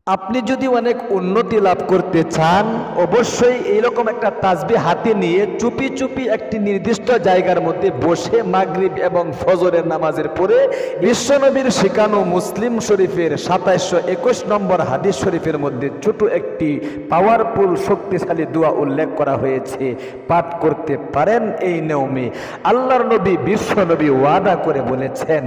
আপনি যদি অনেক উন্নতি লাভ করতে চান, অবশ্যই এইরকম একটা তাসবিহ হাতে নিয়ে চুপি চুপি একটি নির্দিষ্ট জায়গার মধ্যে বসে মাগরিব এবং ফজরের নামাজের পরে বিশ্বনবীর শিখানো মুসলিম শরীফের 2721 নম্বর হাদিস শরীফের মধ্যে ছোট একটি পাওয়ারফুল শক্তিশালী দোয়া উল্লেখ করা হয়েছে, পাঠ করতে পারেন। এই নিয়মে আল্লাহর নবী বিশ্বনবী ওয়াদা করে বলেছেন,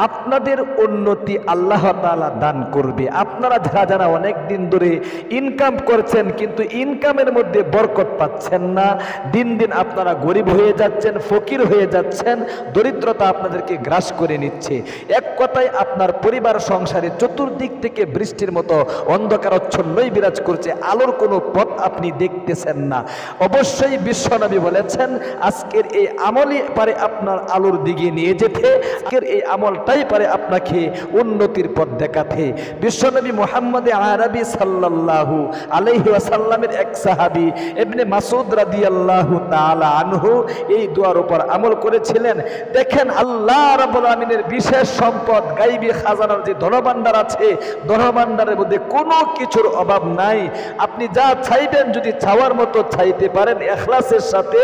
আপনাদের উন্নতি আল্লাহ তাআলা দান করবে। আপনারা যারা অনেক দিন ধরে ইনকাম করছেন কিন্তু ইনকামের মধ্যে বরকত পাচ্ছেন না, দিন দিন আপনারা গরিব হয়ে যাচ্ছেন, ফকির হয়ে যাচ্ছেন, দরিদ্রতা আপনাদেরকে গ্রাস করে নিচ্ছে। এক কথায় আপনার পরিবার সংসারে চতুর্দিক থেকে বৃষ্টির মতো অন্ধকারাচ্ছন্নই বিরাজ করছে, আলোর কোনো পথ আপনি দেখতেছেন না। অবশ্যই বিশ্বনবী বলেছেন, আজকের এই আমলই পারে আপনার আলোর দিকে নিয়ে যেতে, আজকের এই আমলটাই পারে আপনাকে উন্নতির পথ দেখাতে। বিশ্বনবী মুহাম্মদ আরবি সাল্লাল্লাহু আলাইহি ওয়াসাল্লামের এক সাহাবী ইবনে মাসউদ রাদিয়াল্লাহু তাআলা আনহু এই দোয়ার উপর আমল করেছিলেন। দেখেন, আল্লাহ রাব্বুল আমিনের বিশেষ সম্পদ গায়বী খাজানার যে ধনভাণ্ডার আছে, ধনভাণ্ডারের মধ্যে কোনো কিছুর অভাব নাই। আপনি যা চাইবেন যদি চাওয়ার মতো চাইতে পারেন ইখলাসের সাথে,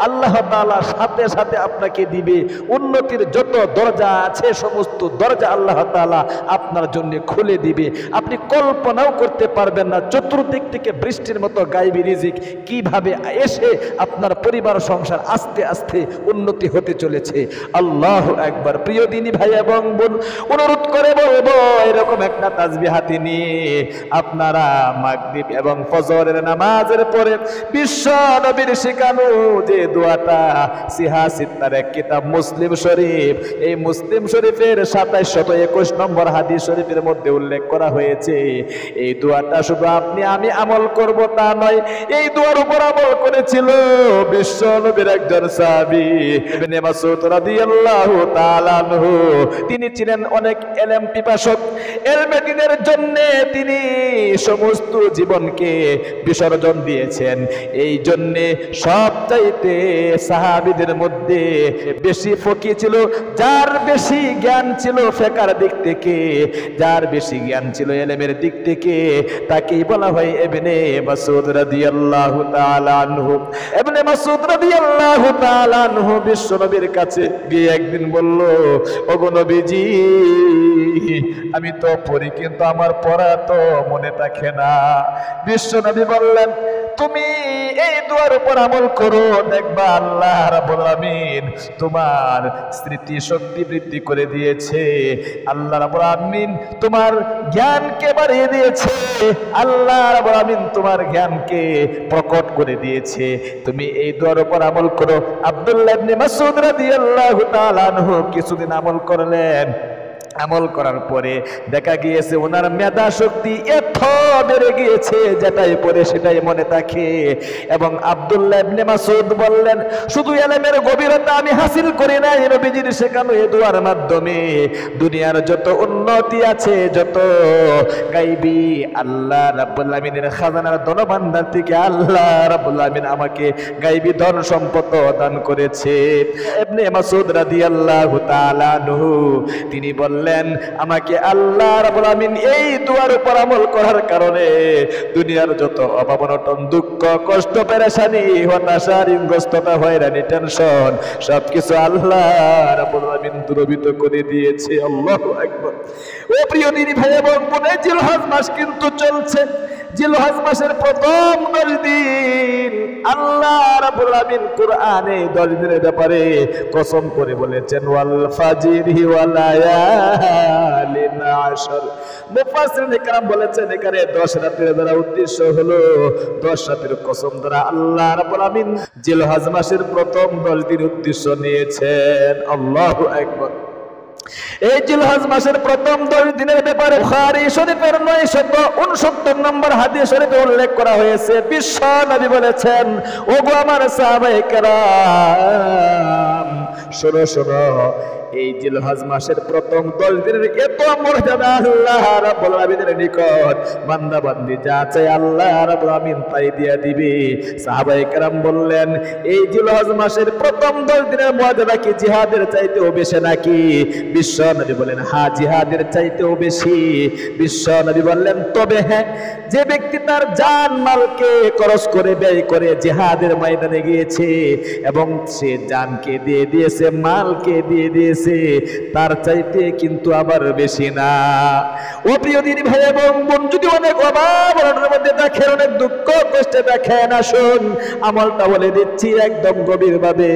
আল্লাহ তাআলা সাথে সাথে আপনাকে দিবে। উন্নতির যত দরজা আছে সমস্ত দরজা আল্লাহ তাআলা আপনার জন্য খুলে দিবে। আপনি কল্পনাও করতে পারবেন না চতুর্দিক থেকে বৃষ্টির মতো গায়বী রিজিক কিভাবে এসে আপনার পরিবার সংসার আস্তে আস্তে উন্নতি হতে চলেছে। আল্লাহু আকবার। প্রিয় দিনী ভাই এবং বোন, অনুরোধ করে বলবো, এরকম একটা তাসবিহ হাতে নিয়ে আপনারা মাগরিব এবং ফজরের নামাজের পরে বিশ্ব নবীর শিখানো যে দোয়াটা সিহা সিত্তার এক কিতাব মুসলিম শরীফ, এই মুসলিম শরীফের 2721 নম্বর হাদিস শরীফের মধ্যে উল্লেখ করা হয়েছে। এই দোয়াটা শুধু আপনি আমি আমল করব তা নয়, এই দোয়ার উপর আমল করেছিল বিশ্ব নবীর একজন সাহাবী ইবনে মাসউদ রাদিয়াল্লাহু তাআলা আনহু। তিনি ছিলেন অনেক ইলম পিপাসক, ইলমে দ্বীনের জন্য তিনি সমস্ত জীবনকে বিসর্জন দিয়েছেন। এই জন্য সবচাইতে সাহাবীদের মধ্যে বেশি ফকি ছিল, যার বেশি জ্ঞান ছিল ফিকহের দিক থেকে, যার বেশি জ্ঞান ছিল ইলমের দিক থেকে, তাকেই বলা হয় ইবনে মাসউদ রাদিয়াল্লাহু তাআলা আনহু। ইবনে মাসউদ রাদিয়াল্লাহু তাআলা আনহু বিশ্ব নবীর কাছে গিয়ে একদিন বলল, ওগো নবীজি, আমি তো পড়ি কিন্তু আমার পড়া তো মনে থাকে না। বিশ্ব নবী বললেন, তুমি এই দোয়ার উপর আমল করো, দেখবা আল্লাহ রাব্বুল আমিন তোমার স্মৃতি শক্তি বৃদ্ধি করে দিয়েছে, আল্লাহ রাব্বুল আমিন তোমার জ্ঞানকে বাড়িয়ে দিয়েছে, আল্লাহ রাব্বুল আমিন তোমার জ্ঞানকে প্রকট করে দিয়েছে। তুমি এই দোয়ার উপর আমল করো। আব্দুল্লাহ ইবনে মাসউদ রাদিয়াল্লাহু তাআলা আনহু কিছুদিন আমল করলেন। আমল করার পরে দেখা গিয়েছে ওনার মেধা শক্তি এত বেড়ে গিয়েছে, যেটাই পড়ে সেটাই মনে থাকে। এবং আব্দুল্লাহ ইবনে মাসউদ বললেন, শুধু ইলমের গভীরতা আমি হাসিল করি নাই, নবীজির শেখানো এই দুয়ার মাধ্যমে দুনিয়ার যত উন্নতি আছে, যত গায়বী আল্লাহ রাব্বুল আমিনের খাজানার ধনভাণ্ডার থেকে আল্লাহ রাব্বুল আমিন আমাকে গায়বী ধন সম্পদ দান করেছে। ইবনে মাসউদ রাদিয়াল্লাহু তাআলা আনহু তিনি বললেন, আমাকে আল্লাহ রাব্বুল আমিন এই দুয়ার উপর আমল করার কারণে দুনিয়ার যত অভাব অনটন, দুঃখ, কষ্ট, পেরেশানি, হতাশা, ঋণগ্রস্ততা, হয়রানি, টেনশন সবকিছু আল্লাহ রাব্বুল আমিন দূরীভূত করে দিয়েছে। আল্লাহু আকবার। ও প্রিয় দিনী ভাই এবং বোন, জিলহজ মাস কিন্তু চলছে। জিলহজ মাসের প্রথম 10 দিন আল্লাহ রাব্বুল আমিন কোরআনে 10 দিনের ব্যাপারে কসম করে বলেছেন, ওয়াল ফাজরি ওয়া লায়ালিন আশর। মুফাসসিরিন ইকরাম বলেছেন, এখানে 10 রাতের দ্বারা উদ্দেশ্য হলো 10 রাতের কসম দ্বারা আল্লাহ রাব্বুল আমিন জিলহজ মাসের প্রথম 10 দিন উদ্দেশ্য নিয়েছেন। আল্লাহু আকবার। এই জিলহজ মাসের প্রথম 10 দিনের ব্যাপারে বুখারী শরীফের 969 নম্বর হাদিস শরীফে উল্লেখ করা হয়েছে। বিশ্ব নবী বলেছেন, ওগো আমার সাহাবায়ে কেরাম, শোনো শোনো, এই জিলহজ মাসের প্রথম 10 দিনের এত মর্যাদা আল্লাহ রাব্বুল আলামিনের নিকট বান্দা বান্দি যা চায় আল্লাহ রাব্বুল আলামিন তাই দিয়ে দিবে। সাহাবায়ে কেরাম বললেন, এই জিলহজ মাসের প্রথম 10 দিনের মর্যাদা কি জিহাদের চাইতেও বেশি নাকি? বিশ্ব নবী বলেন, হ্যাঁ, জিহাদের চাইতেও বেশি। বিশ্ব নবী বললেন, তবে হ্যাঁ, যে ব্যক্তি তার জান মালকে খরচ করে ব্যয় করে জিহাদের ময়দানে গিয়েছে এবং সে জানকে দিয়ে দিয়েছে, মালকে দিয়ে দিয়েছে, তার চাইতে কিন্তু আবার বেশি না। ও প্রিয় দিনী ভাই এবং বোন, যদি অনেক অভাব অনটনের মধ্যে দেখেন, অনেক দুঃখ কষ্টে দেখেন, আসুন আমলটা বলে দিচ্ছি একদম গভীরভাবে,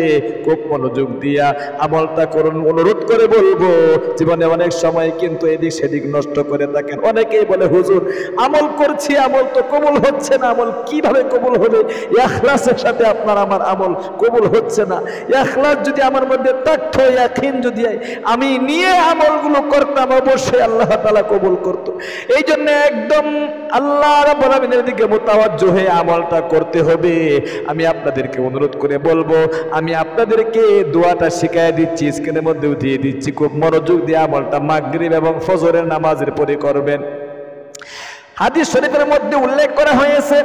খুব মনোযোগ দিয়া আমলটা করুন। অনুরোধ করে বলবো, জীবনে অনেক সময় কিন্তু এদিক সেদিক নষ্ট করে থাকেন। অনেকেই বলে, হুজুর আমল করছি, আমল তো কবুল হচ্ছে না, আমল কিভাবে কবুল হবে? ইখলাসের সাথে আপনার আমার আমল কবুল হচ্ছে না। ইখলাস যদি আমার মধ্যে থাকতো, ইয়াকিন যদি আমি নিয়ে আমলগুলো করতাম, অবশ্যই আল্লাহ তাআলা কবুল করত। এই জন্য একদম আল্লাহ রাব্বুল আলামিনের দিকে মুতাওয়াজ্জু হয়ে আমলটা করতে হবে। আমি আপনাদেরকে অনুরোধ করে বলবো, আমি আপনাদেরকে দোয়াটা শিখাই দিচ্ছি, স্ক্রিনের মধ্যেও দিয়ে দিচ্ছি, খুব মনোযোগ দিয়ে আমলটা মাগরিব এবং ফজরের নামাজের পরে করবেন। হাদিস শরীফের মধ্যে উল্লেখ করা হয়েছে,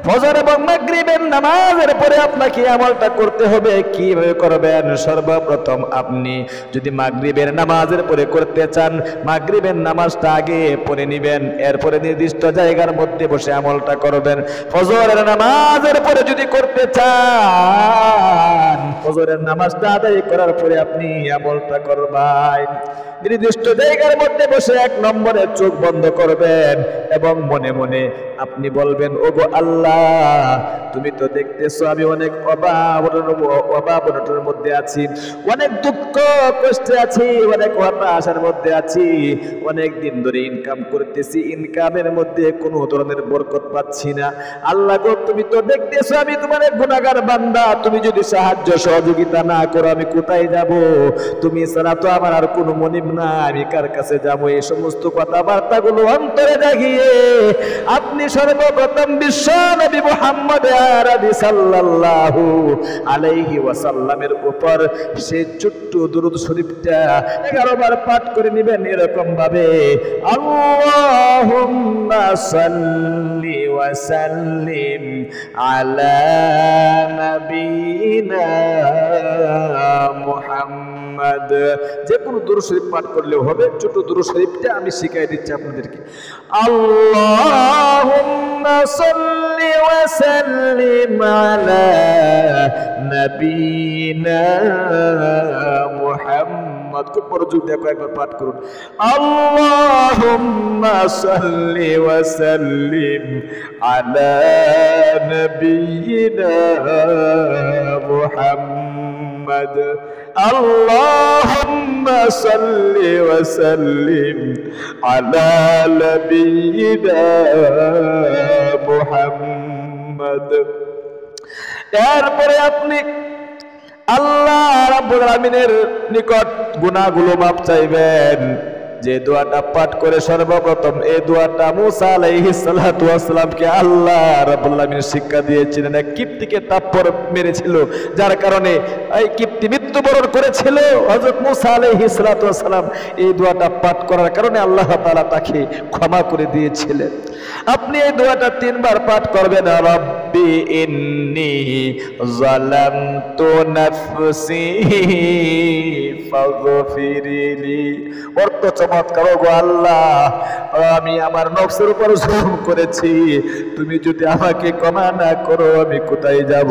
ফজর এবং মাগরিবের নামাজের পরে আপনাকে আমলটা করতে হবে। কিভাবে করবেন? সর্বপ্রথম আপনি যদি মাগরিবের নামাজের পরে করতে চান, মাগরিবের নামাজটা আগে পড়ে নেবেন, এরপরে নির্দিষ্ট জায়গার মধ্যে বসে আমলটা করবেন। ফজরের নামাজের পরে যদি করতে চান, ফজরের নামাজটা আদায় করার পরে আপনি আমলটা করবেন। নির্দিষ্ট জায়গার মধ্যে বসে 1 নম্বরে চোখ বন্ধ করবেন এবং মনে মনে আপনি বলবেন, ওগো আল্লাহ, তুমি তো দেখতেছো আমি অনেক অভাবের মধ্যে আছি, অনেক দুঃখ কষ্টে আছি, অনেক হতাশার মধ্যে আছি, অনেক দিন ধরে ইনকাম করতেছি, ইনকামের মধ্যে কোনো ধরনের বরকত পাচ্ছি না। আল্লাহ গো, তুমি তো দেখতেছো আমি তোমার গুনাহগার বান্দা, তুমি যদি সাহায্য সহযোগিতা না করো আমি কোথায় যাব? তুমি ছাড়া তো আমার আর কোনো মনিব না, আমি কার কাছে যাবো? এই সমস্ত কথাবার্তাগুলো অন্তরে জাগিয়ে আপনি সর্বপ্রথম বিশ্ব নবী মুহাম্মদ আরবি সাল্লাল্লাহু আলাইহি ওয়াসাল্লামের উপর সেই ছোট্ট দুরূদ শরীফটা 11 বার পাঠ করে নেবেন এরকম ভাবে, আল্লাহুম্মা সাল্লি ওয়া সাল্লিম আলা নবিনা মুহাম্মদ। যে কোনো দুরূদ শরীফ পাঠ করলেও হবে, ছোট দুরূদ শরীফটা আমি শিখিয়ে দিচ্ছি আপনাদেরকে। আল্লাহুম্মা সাল্লি ওয়া সাল্লিম আলা নবিনা মুহাম্মদ। খুব মনোযোগ দিয়ে একবার পাঠ করুন, আল্লাহুম্মা সাল্লি ওয়া সাল্লিম আলা নবিনা মুহাম্মদ। আল্লাহুম্মা সাল্লি ওয়া সাল্লিম আলা নবিয়িনা মুহাম্মদ। এরপরে আপনি আল্লাহ রাব্বুল আলামিনের নিকট গুনাহগুলো মাপ চাইবেন। যে দোয়াটা পাঠ করে সর্বপ্রথম, এই দোয়াটা মুসা আলাইহিস সালাতু ওয়াস সালামকে আল্লাহ রাব্বুল আলামিন শিক্ষা দিয়েছিলেন। এক কিপ্তিকে তাপ্পর মেরেছিল, যার কারণে এই কিপ্তি মৃত্যুবরণ করেছিল। হযরত মুসা আলাইহিস সালাতু ওয়াস সালাম এই দোয়াটা পাঠ করার কারণে আল্লাহ তাআলা তাকে ক্ষমা করে দিয়েছিলেন। আপনি এই দোয়াটা 3 বার পাঠ করবেন, রব্বি ইন্নী যালামতু নাফসি ফাগফিরলি। অর্থ চমৎকার, গো আল্লাহ, আমি আমার নফসের উপর জুলুম করেছি, তুমি যদি আমাকে ক্ষমা না করো আমি কোথায় যাব?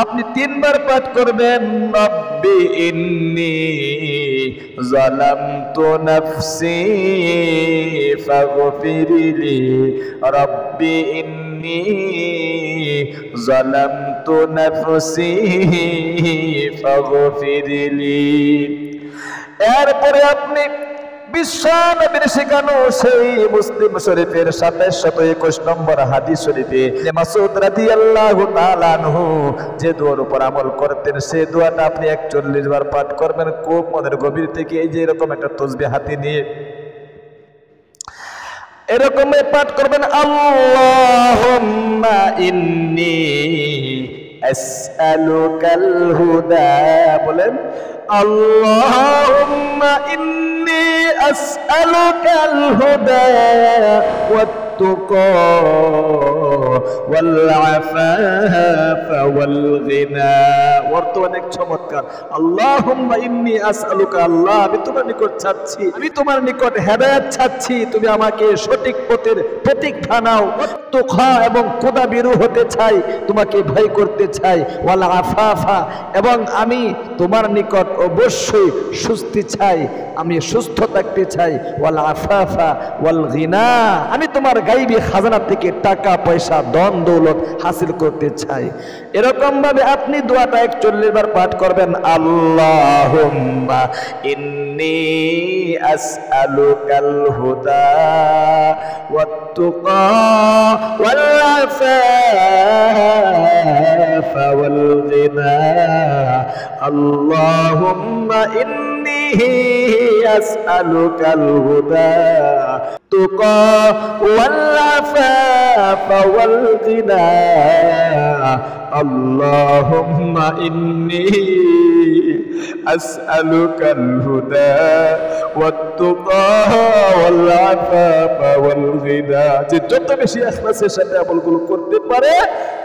আপনি 3 বার পাঠ করবেন, রব্বি ইন্নী যালামতু নাফসি ফাগফিরলি, রব্বি ইন্নী যালামতু নাফসি ফাগফিরলি। এরপরে আপনি বিশ্ব নবীর শেখানো সেই মুসলিম শরীফের 2721 নম্বর হাদিস শরীফে মাসউদ রাদিয়াল্লাহু তাআলা আনহু যে দোয়ার উপর আমল করতেন, সেই দোয়াটা আপনি 41 বার পাঠ করবেন খুব মনের গভীর থেকে। এই যে এরকম একটা তাসবিহ হাতে নিয়ে এরকম পাঠ করবেন, আল্লাহুম্মা ইন্নী আসআলুকাল হুদা, বলেন আল্লাহুম্মা ইন্নী আসআলুকাল হুদা ওয়াত-তুকা ওয়াল আফাফা ওয়াল গিনা। অর্থ অনেক চমৎকার। আল্লাহুম্মা ইন্নী আসআলুকা, আল্লাহ আমি তোমার নিকট চাচ্ছি, আমি তোমার নিকট হেদায়েত চাচ্ছি, তুমি আমাকে সঠিক পথের প্রতীক বানাও। ওয়াত-তুকা, এবং খোদা ভীরু হতে চাই, তোমাকে ভয় করতে চাই। ওয়াল আফাফা, এবং আমি তোমার নিকট অবশ্যই সুস্থি চাই, আমি সুস্থ থাকতে চাই। ওয়াল আফাফা ওয়াল গিনা, আমি তোমার গায়বী খাজানা থেকে টাকা পয়সা ধন দৌলত হাসিল করতে চাই। এরকম ভাবে আপনি দোয়াটা 41 বার পাঠ করবেন। আল্লাহুম্মা ইন্নী আসআলুকাল হুদা ওয়াত-তুকা ওয়াল আফাফা ওয়াল গিনা। আল্লাহুম্মা ইন্নী আসআলুকাল হুদা তুকা ওয়াল আফাফা ওয়াল গিনা। আল্লাহুম্মা ইন্নী আসআলুকাল হুদা ওয়াত তুকা ওয়াল আফাফা ওয়াল গিনা। যে যত বেশি ইখলাসের সাথে আমলগুলো করতে পারে,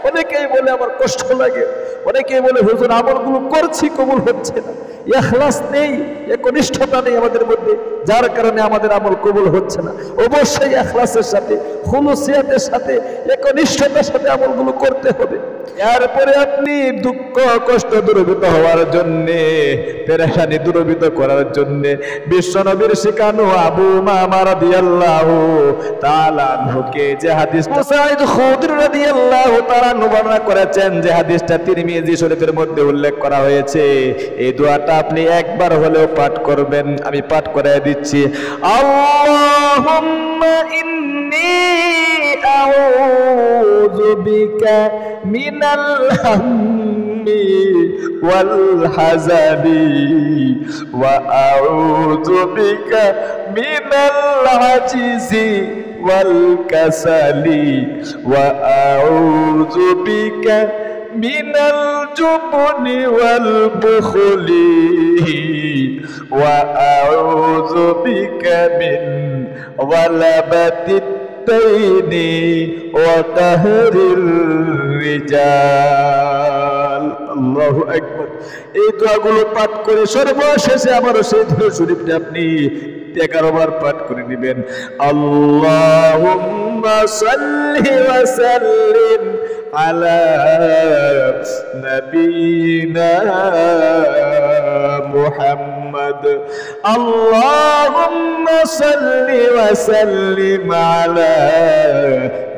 অনেকেই বলে আমার কষ্ট লাগে, অনেকেই বলে হুজুর আমলগুলো করছি কবুল হচ্ছে না, ইখলাস নেই, একনিষ্ঠতা নেই আমাদের মধ্যে, যার কারণে আমাদের আমল কবুল হচ্ছে না। অবশ্যই ইখলাসের সাথে, খুলুসিয়াতের সাথে, একনিষ্ঠতার সাথে আমলগুলো করতে হবে। এরপরে আপনি দুঃখ কষ্ট দূরীভূত হওয়ার জন্য, পেরেশানি দূরীভূত করার জন্য বিশ্বনবীর শিখানো আবু উমামা রাদিয়াল্লাহু তাআলা আনহুকে যে হাদিস সাঈদ খুদরি রাদিয়াল্লাহু তাআলা বর্ণনা করেছেন, যে হাদিসটা তিরমিজি শরীফের মধ্যে উল্লেখ করা হয়েছে, এই দোয়াটা আপনি একবার হলেও পাঠ করবেন। আমি পাঠ করে দিচ্ছি। আল্লাহুম্মা ইন্নী আউযু বিকা মিনাল হাম্মি ওয়াল হাযানি ওয়া আউযু বিকা মিনাল আজিজি ওয়াল কাসালি ওয়া আউযু বিকা মিনাল জুবনি ওয়াল বুখলি ওয়া আউযু বিকা মিন ওয়ালাবাতিত তাইনি ওয়া কাহরির রিজাল। আল্লাহু আকবার। এই দোয়াগুলো পাঠ করে সর্বশেষে আমারও সেই দরুদ শরীফটা আপনি 11 বার পাঠ করে নেবেন। আল্লাহুম্মা সাল্লি ওয়া সাল্লিম আলা নবিয়িনা মুহাম্মদ। আল্লাহুম্মা সাল্লি ওয়া সাল্লিম আলা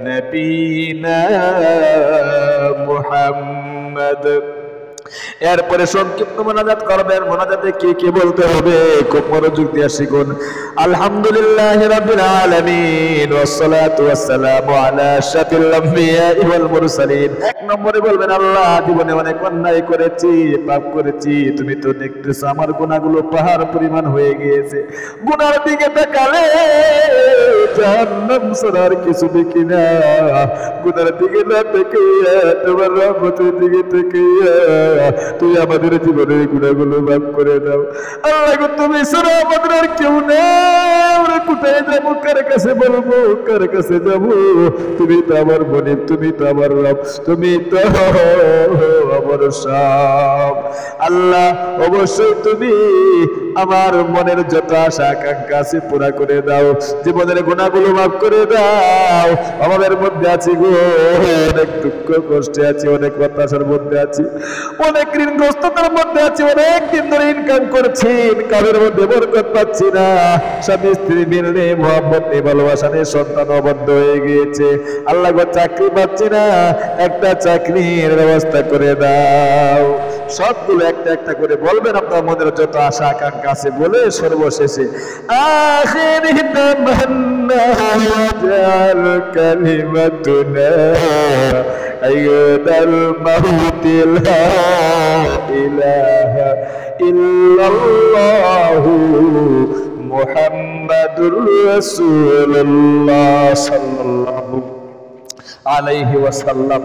নবিয়িনা মুহাম্মদ। এরপরে সংক্ষিপ্ত মোনাজাত করবেন। মোনাজাতে কি কি বলতে হবে খুব মনোযোগ দিয়ে শিখুন। আলহামদুলিল্লাহি রাব্বিল আলামিন ওয়াসসালাতু ওয়াসসালামু আলা আশরাফিল আমবিয়া ওয়াল মুরসালিন। এক নম্বরে বলবেন, আল্লাহ জীবনে অনেক অন্যায় করেছি, পাপ করেছি, তুমি তো দেখতেছ আমার গুনাহগুলো পাহাড় পরিমাণ হয়ে গিয়েছে। গুনার দিকে তাকালে জাহান্নাম ছাড়া আর কিছু দেখি না। গুনার দিকে না তাকিয়ে তোমার রহমতের দিকে তাকিয়ে তুই আমাদের জীবনের গুনাহগুলো মাফ করে দাও। আল্লাহ গো, তুমি ছাড়া আমাদের আর কেউ নেই। আমরা কোথায় যাবো, কার কাছে বলবো, কার কাছে যাবো? তুমি তো আমার মনিব, তুমি তো আমার রব, তুমি তো আমার সব। আল্লাহ অবশ্যই তুমি আমার মনের যত আশা আকাঙ্ক্ষা আছে পুরা করে দাও, জীবনের গুনাহগুলো মাফ করে দাও। আমাদের মধ্যে আছি গো অনেক দুঃখ কষ্টে আছি, অনেক হতাশার মধ্যে আছি, অনেক ঋণগ্রস্ততার মধ্যে আছি, অনেক দিন ধরে ইনকাম করছি, ইনকামের মধ্যে বরকত পাচ্ছি না, স্বামী স্ত্রী মিল নেই, মোহাম্মত নেই, ভালোবাসা নেই, সন্তান অবদ্ধ হয়ে গিয়েছে। আল্লাহ গো, চাকরি পাচ্ছি না, একটা চাকরির ব্যবস্থা করে দাও। সবগুলো একটা একটা করে বলবেন আপনার মনের যত আশা আকাঙ্ক্ষা আছে বলে সর্বশেষে আখিরি তামান্না ওয়াজাল কালিমাতুনা আইদাল মাউতিল লা ইলাহা ইল্লাল্লাহু মুহাম্মাদুর রাসূলুল্লাহ সাল্লাল্লাহু আলাইহি ওয়াসাল্লাম।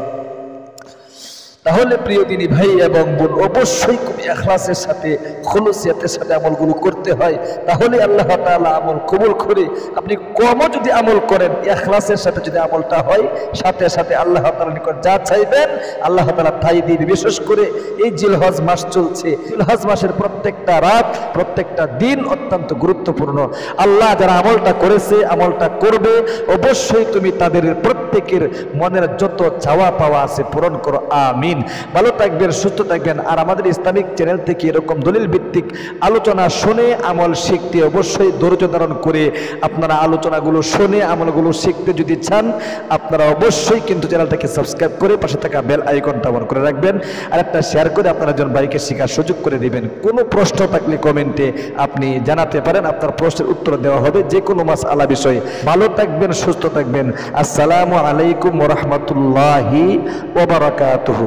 তাহলে প্রিয় দিনী ভাই এবং বোন, অবশ্যই খুব ইখলাসের সাথে খুলুসিয়াতের সাথে আমলগুলো করতে হয়, তাহলে আল্লাহ তাআলা আমল কবুল করে। আপনি কমও যদি আমল করেন, ইখলাসের সাথে যদি আমলটা হয়, সাথে সাথে আল্লাহ তাআলার নিকট যা চাইবেন আল্লাহ তাআলা তাই দিবেন। বিশেষ করে এই জিলহজ মাস চলছে, জিলহজ মাসের প্রত্যেকটা রাত, প্রত্যেকটা দিন অত্যন্ত গুরুত্বপূর্ণ। আল্লাহ যারা আমলটা করেছে, আমলটা করবে, অবশ্যই তুমি তাদের প্রত্যেকের মনের যত চাওয়া পাওয়া আছে পূরণ করো, আমিন। ভালো থাকবেন, সুস্থ থাকবেন। আর আমাদের ইসলামিক চ্যানেল থেকে এরকম দলিল ভিত্তিক আলোচনা শুনে আমল শিখতে অবশ্যই ধৈর্য ধারণ করে আপনারা আলোচনাগুলো শুনে আমলগুলো শিখতে যদি চান, আপনারা অবশ্যই কিন্তু চ্যানেলটাকে সাবস্ক্রাইব করে পাশে থাকা বেল আইকনটা অন করে রাখবেন, আর একটা শেয়ার করে আপনারা একজন ভাইকে শেখার সুযোগ করে দিবেন। কোনো প্রশ্ন থাকলে কমেন্টে আপনি জানাতে পারেন, আপনার প্রশ্নের উত্তর দেওয়া হবে যে কোনো মাসআলা বিষয়ে। ভালো থাকবেন, সুস্থ থাকবেন। আসসালামু আলাইকুম ওয়া রাহমাতুল্লাহি ওয়া বারাকাতুহু।